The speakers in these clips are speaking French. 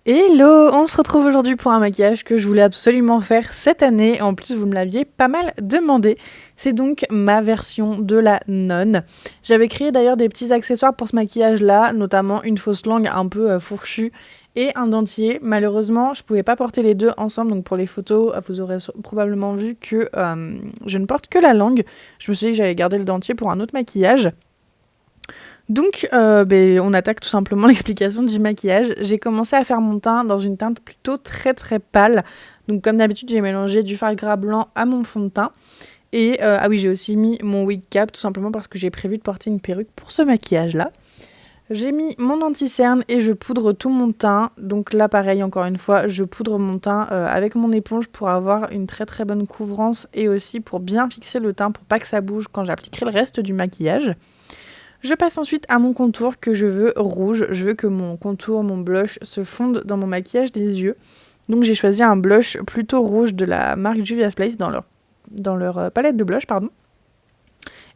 Hello, on se retrouve aujourd'hui pour un maquillage que je voulais absolument faire cette année. En plus, vous me l'aviez pas mal demandé. C'est donc ma version de la nonne. J'avais créé d'ailleurs des petits accessoires pour ce maquillage-là, notamment une fausse langue un peu fourchue et un dentier. Malheureusement, je pouvais pas porter les deux ensemble, donc pour les photos, vous aurez probablement vu que je ne porte que la langue. Je me suis dit que j'allais garder le dentier pour un autre maquillage. Donc, on attaque tout simplement l'explication du maquillage. J'ai commencé à faire mon teint dans une teinte plutôt très très pâle. Donc comme d'habitude, j'ai mélangé du fard gras blanc à mon fond de teint. Et j'ai aussi mis mon wig cap tout simplement parce que j'ai prévu de porter une perruque pour ce maquillage-là. J'ai mis mon anti-cerne et je poudre tout mon teint. Donc là, pareil, encore une fois, je poudre mon teint avec mon éponge pour avoir une très très bonne couvrance et aussi pour bien fixer le teint pour pas que ça bouge quand j'appliquerai le reste du maquillage. Je passe ensuite à mon contour que je veux rouge. Je veux que mon contour, mon blush se fonde dans mon maquillage des yeux. Donc j'ai choisi un blush plutôt rouge de la marque Juvia's Place dans leur palette de blush, pardon.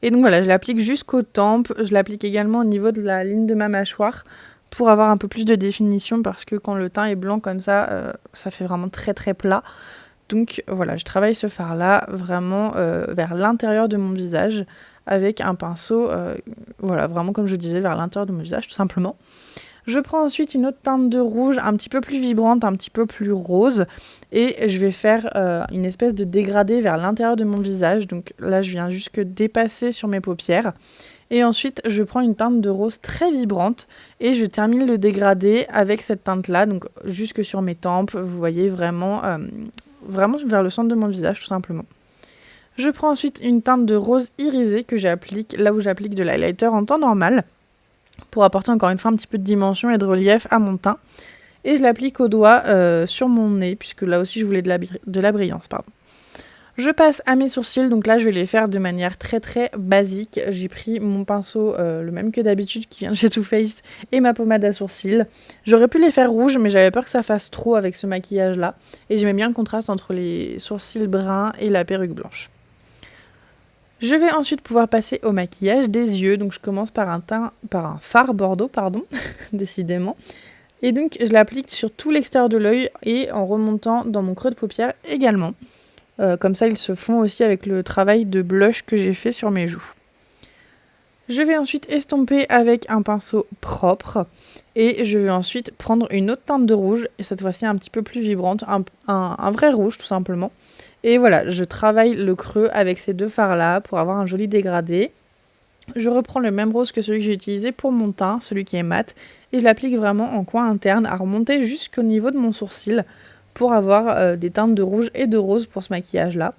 Et donc voilà, je l'applique jusqu'aux tempes. Je l'applique également au niveau de la ligne de ma mâchoire pour avoir un peu plus de définition parce que quand le teint est blanc comme ça, ça fait vraiment très très plat. Donc voilà, je travaille ce fard-là vraiment vers l'intérieur de mon visage avec un pinceau, vraiment comme je disais, vers l'intérieur de mon visage tout simplement. Je prends ensuite une autre teinte de rouge un petit peu plus vibrante, un petit peu plus rose et je vais faire une espèce de dégradé vers l'intérieur de mon visage. Donc là, je viens jusque dépasser sur mes paupières. Et ensuite, je prends une teinte de rose très vibrante et je termine le dégradé avec cette teinte-là, donc jusque sur mes tempes. Vous voyez vraiment vers le centre de mon visage tout simplement. Je prends ensuite une teinte de rose irisé que j'applique là où j'applique de l'highlighter en temps normal pour apporter encore une fois un petit peu de dimension et de relief à mon teint. Et je l'applique au doigt sur mon nez puisque là aussi je voulais de la brillance. Je passe à mes sourcils, donc là je vais les faire de manière très très basique. J'ai pris mon pinceau, le même que d'habitude qui vient de chez Too Faced, et ma pommade à sourcils. J'aurais pu les faire rouges mais j'avais peur que ça fasse trop avec ce maquillage là. Et j'aimais bien le contraste entre les sourcils bruns et la perruque blanche. Je vais ensuite pouvoir passer au maquillage des yeux, donc je commence par un fard bordeaux, décidément. Et donc je l'applique sur tout l'extérieur de l'œil et en remontant dans mon creux de paupière également. Comme ça, ils se font aussi avec le travail de blush que j'ai fait sur mes joues. Je vais ensuite estomper avec un pinceau propre et je vais ensuite prendre une autre teinte de rouge, et cette fois-ci un petit peu plus vibrante, un vrai rouge tout simplement. Et voilà, je travaille le creux avec ces deux fards-là pour avoir un joli dégradé. Je reprends le même rose que celui que j'ai utilisé pour mon teint, celui qui est mat, et je l'applique vraiment en coin interne à remonter jusqu'au niveau de mon sourcil pour avoir des teintes de rouge et de rose pour ce maquillage-là.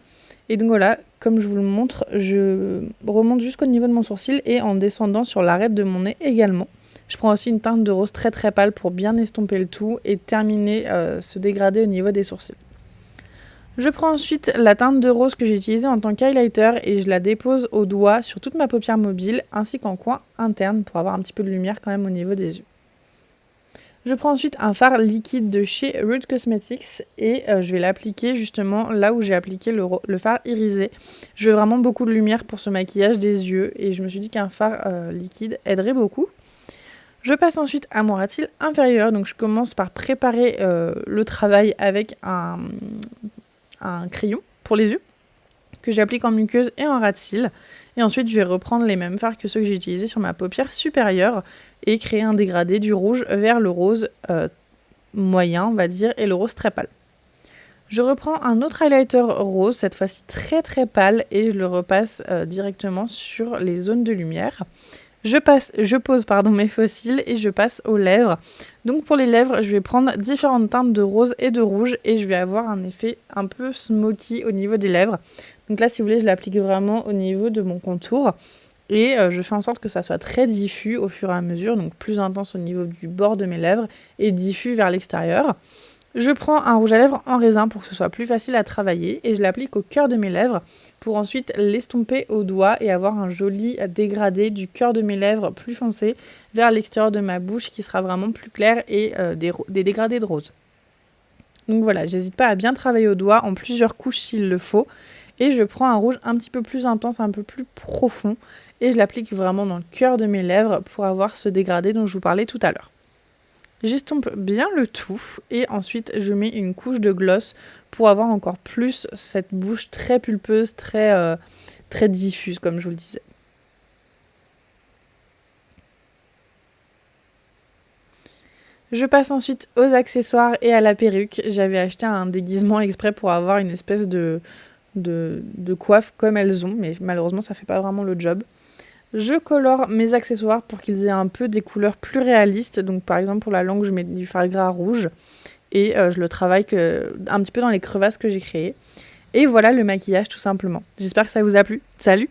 Et donc voilà, comme je vous le montre, je remonte jusqu'au niveau de mon sourcil et en descendant sur l'arête de mon nez également. Je prends aussi une teinte de rose très très pâle pour bien estomper le tout et terminer ce dégradé au niveau des sourcils. Je prends ensuite la teinte de rose que j'ai utilisée en tant qu'highlighter et je la dépose au doigt sur toute ma paupière mobile ainsi qu'en coin interne pour avoir un petit peu de lumière quand même au niveau des yeux. Je prends ensuite un fard liquide de chez Rude Cosmetics et je vais l'appliquer justement là où j'ai appliqué le fard irisé. Je veux vraiment beaucoup de lumière pour ce maquillage des yeux et je me suis dit qu'un fard liquide aiderait beaucoup. Je passe ensuite à mon ras de cils inférieur, donc je commence par préparer le travail avec un crayon pour les yeux que j'applique en muqueuse et en ras de cils. Et ensuite, je vais reprendre les mêmes fards que ceux que j'ai utilisés sur ma paupière supérieure et créer un dégradé du rouge vers le rose moyen, on va dire, et le rose très pâle. Je reprends un autre highlighter rose, cette fois-ci très très pâle, et je le repasse directement sur les zones de lumière. Je pose mes faux cils et je passe aux lèvres. Donc pour les lèvres, je vais prendre différentes teintes de rose et de rouge et je vais avoir un effet un peu smoky au niveau des lèvres. Donc là, si vous voulez, je l'applique vraiment au niveau de mon contour et je fais en sorte que ça soit très diffus au fur et à mesure, donc plus intense au niveau du bord de mes lèvres et diffus vers l'extérieur. Je prends un rouge à lèvres en raisin pour que ce soit plus facile à travailler et je l'applique au cœur de mes lèvres pour ensuite l'estomper au doigt et avoir un joli dégradé du cœur de mes lèvres plus foncé vers l'extérieur de ma bouche qui sera vraiment plus clair et des dégradés de rose. Donc voilà, j'hésite pas à bien travailler au doigt en plusieurs couches s'il le faut et je prends un rouge un petit peu plus intense, un peu plus profond et je l'applique vraiment dans le cœur de mes lèvres pour avoir ce dégradé dont je vous parlais tout à l'heure. J'estompe bien le tout et ensuite je mets une couche de gloss pour avoir encore plus cette bouche très pulpeuse, très diffuse comme je vous le disais. Je passe ensuite aux accessoires et à la perruque. J'avais acheté un déguisement exprès pour avoir une espèce de coiffe comme elles ont, mais malheureusement ça fait pas vraiment le job. Je colore mes accessoires pour qu'ils aient un peu des couleurs plus réalistes. Donc par exemple pour la langue je mets du fard gras rouge et je le travaille un petit peu dans les crevasses que j'ai créées. Et voilà le maquillage tout simplement. J'espère que ça vous a plu. Salut!